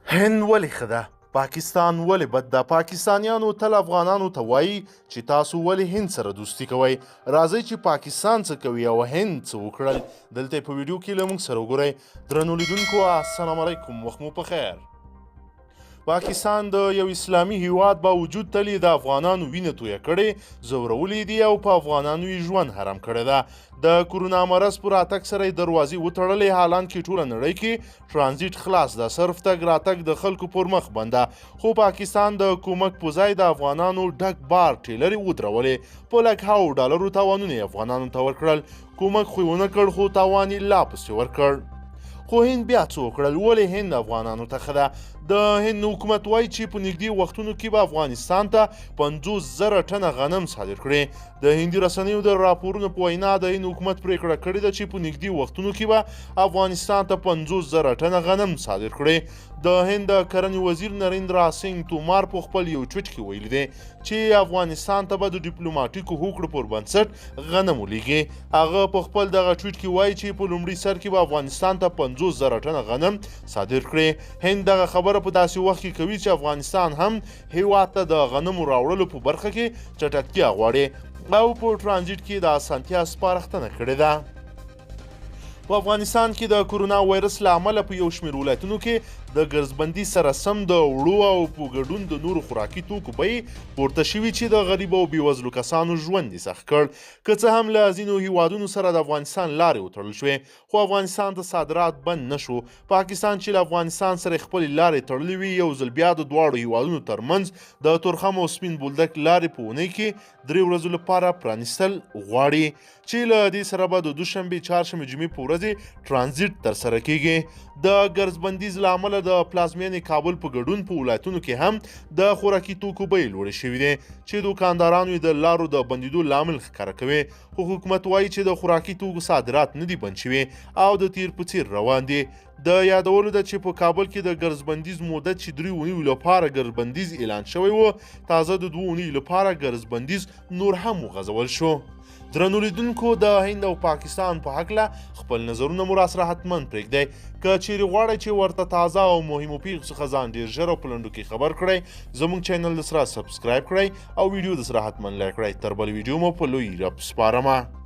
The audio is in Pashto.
هند ولې ښه ده؟ پاکستان ولې بد ده؟ پاکستانیانو تل افغانانو ته وایي چې تاسو ولې هند سره دوستي کوئ. راځئ چې پاکستان څه کوي او هند څه وکړل. دلته په ویډیو کې له موږ سره وګورئ. درنو لیدونکو السلام علیکم، وخت مو په خیر. پاکستان د یو اسلامي هیواد باوجود تل د افغانانو وینه تویه کړې، ځورولي دي او په افغانانو یې ژوند حرام کړی ده. د کورونا مرض په راتګ سره یې دروازې وتړلې، حالان کې ټوله نړۍ کې ټرانزیټ خلاص ده، صرف تګ راتګ د خلکو پر مخ بنده. خو پاکستان د کومک په ځای د افغانانو ډک بار ټیلرې ودرولې، په لکهاو ډالرو تاوانونه یې افغانانو ته ورکړل. کومک خو یې ونه کړ، خو تاوان یې لا پسې ورکړ. خو هند بیا څه وکړل؟ ولې هند افغانانو ته ښه ده؟ د هند حکومت وایي چې په نږدې وختونو کې به افغانستان ته 50,000 ټنه غنم صادر کړي. د هندي رسنیو د راپورونو په وینا د هند حکومت پریکړه کړې ده چې په نږدې وختونو کې به افغانستان ته 50,000 ټنه غنم صادر کړي. د هند د کرنې وزیر نریندرا سینګ تومار په خپل یو ټویټ کې ویلي دی چې افغانستان ته به د ډیپلوماټیکو هوکړو پر بنسټ غنم ولیږي. هغه په خپل دغه ټویټ کې وایي چې په لومړي سر کې به افغانستان ته 50,000 ټنه غنم صادر کړي. هند دغه خبره په داسې وخت کې کوي چې افغانستان هم هیواد ته د غنمو راوړلو په برخه کې چټکتیا غواړي او په ټرانزیټ کې د اسانتیا سپارښتنه کړې ده. په افغانستان کې د کورونا وایرس له امله په یو شمېر ولایتونو کې د ګرځبندي سره سم د وړو او په ګډون د نورو خوراکي توکو بیې پورته شوي چې د غریبو او بېوزلو کسانو ژوند یې سخت کړ. که څه هم له ځینو هیوادونو سره د افغانستان لارې وتړل شوې، خو افغانستان ته صادرات بند نه شو. پاکستان چې له افغانستان سره خپلې لارې تړلې وي، یو ځل بیا د دواړو هیوادونو ترمنځ د تورخم او سپین بولدک لارې په اونۍ کې 3 ورځو لپاره پرانیستل غواړي، چې له دې سره به د دوشنبې، چهارشنبې، جمعې په ورځې ټرانزیټ ترسره کیږي. د ګرځبندیز له امله د پلازمینې کابل په ګډون په ولایتونو کې هم د خوراکي توکو بیې لوړې شوي دي، چې دوکاندارانو یې د لارو د بندیدو لامل ښکاره کوي. خو حکومت وایي چې د خوراکي توکو صادرات نه دي بند شوي او د تیر په څیر روان دي. د یادولو ده چې په کابل کې د ګرځبندیز مدت چې 3 اونیو لپاره ګرځبندیز اعلان شوی و، تازه د 2 اونیو لپاره ګرځبندیز نور هم وغځول شو. درنو لیدونکو، د هند او پاکستان په هکله خپل نظرونه مو راسره حتما پرېږدئ. که چیرې غواړئ چې ورته تازه او مهمو پیښو څخه ځان ډېر ژر او په لنډو کې خبر کړئ، زموږ چینل د سره سبسکرایب کړئ او ویډیو د سره حتما لایک کړئ. تر بل ویډیو مو په لوی رب سپارمه.